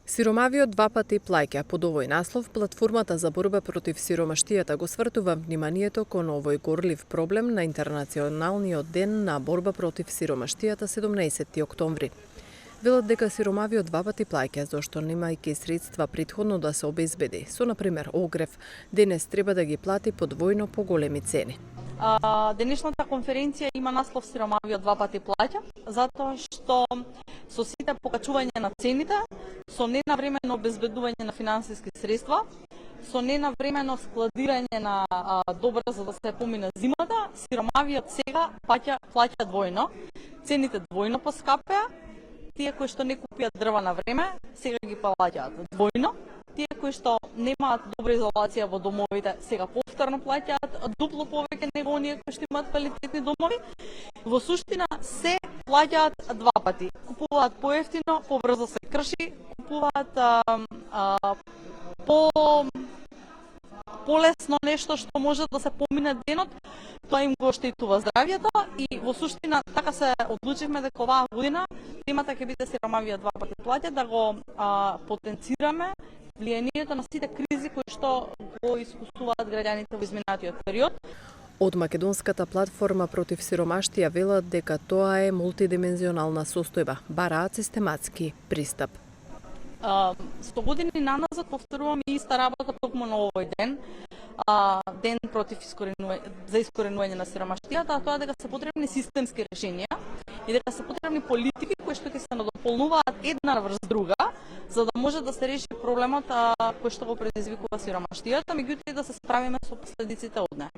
Сиромавиот два пати плаќа. Под овој наслов, платформата за борба против сиромаштијата го свртува вниманието кон овој горлив проблем на Интернационалниот ден на борба против сиромаштијата 17 октомври. Велат дека сиромавиот два пати плаќа, зашто немајќи средства претходно да се обезбеди. Со, например, огрев, денес треба да ги плати по двојно поголеми цени. Денешната конференција има наслов Сиромавиот два пати плаќа, затоа што со сите покачување на цените, со ненавремено обезбедување на финансиски средства, со ненавремено складирање на добра за да се помине зимата, сиромавиот сега плаќа двојно, цените двојно поскапеа, тие кои што не купија дрва на време, сега ги плаќаат двојно, тие кои што немаат добра изолација во домовите, сега повторно плаќаат дупло повеќе него оние кои што имаат квалитетни домови. Во суштина се плаќаат два пати. Купуваат поевтино, побрзо се крши, купуваат полесно нешто што може да се помине денот, тоа им го оштетува здравјето и во суштина така се одлучивме дека оваа година темата ќе биде Сиромавиот два пати плаќа, да го потенцираме влијанието на сите кризи кои што го искусуваат граѓаните во изминатиот период. Од Македонската платформа против сиромаштија велат дека тоа е мултидимензионална состојба, бараат систематски пристап. 100 години наназад повторуваме иста работа токму на овој ден, ден против за искоренување на сиромаштијата, а тоа дека се потребни системски решенија и дека се потребни политики кои што ќе се надополнуваат една врз друга, за да може да се реши проблемот кој што го предизвикува сиромаштијата, меѓутоа и да се справиме со последиците од неа.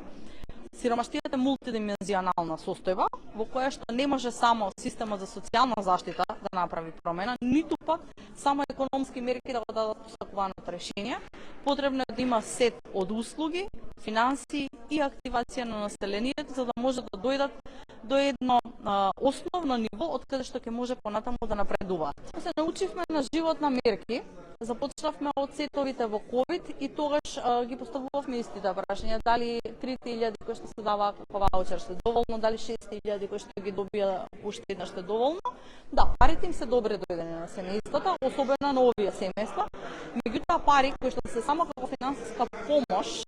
Сиромаштијата е мултидимензионална состојба во која што не може само системот за социјална заштита да направи промена, ниту пак само економски мерки да го дадат посакуваното решение. Потребно е да има сет од услуги, финансии и активација на населението за да може да дојдат до едно основно ниво од каде што ќе може понатаму да напредуваат. Се научивме на живот на мерки, започнавме од сетовите во ковид и тогаш ги поставувавме истите прашања, дали 3000 кои што се даваа како ваучер што е доволно, дали 6000 кои што ги добија уште еднаш што е доволно. Да, парите им се добре дојдени на семејствата, особено на овие семејства. Меѓутоа пари кои што се само како финансиска помош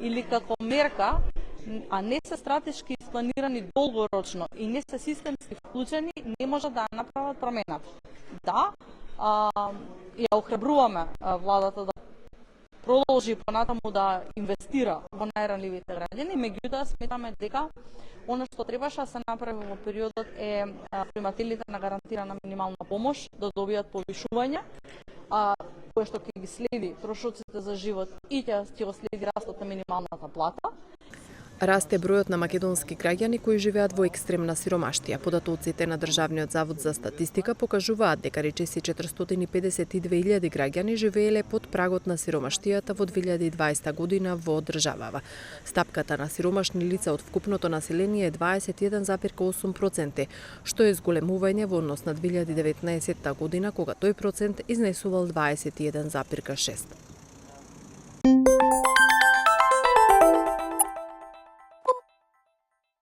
или како мерка, а не се стратешки испланирани долгорочно и не се системски вклучени, не може да направат промената. Да, ја охрабруваме владата да продолжи понатаму да инвестира во најранливите граѓани, меѓутоа сметаме дека она што требаше да се направи во периодот е примателите на гарантирана минимална помош да добијат повишување, кое што ќе ги следи трошоците за живот и ќе го следи растот на минималната плата. Расте бројот на македонски граѓани кои живеат во екстремна сиромаштија. Податоците на Државниот завод за статистика покажуваат дека речиси 452.000 граѓани живееле под прагот на сиромаштијата во 2020 година во државава. Стапката на сиромашни лица од вкупното население е 21,8%, што е зголемување во однос на 2019 година, кога тој процент изнесувал 21,6%.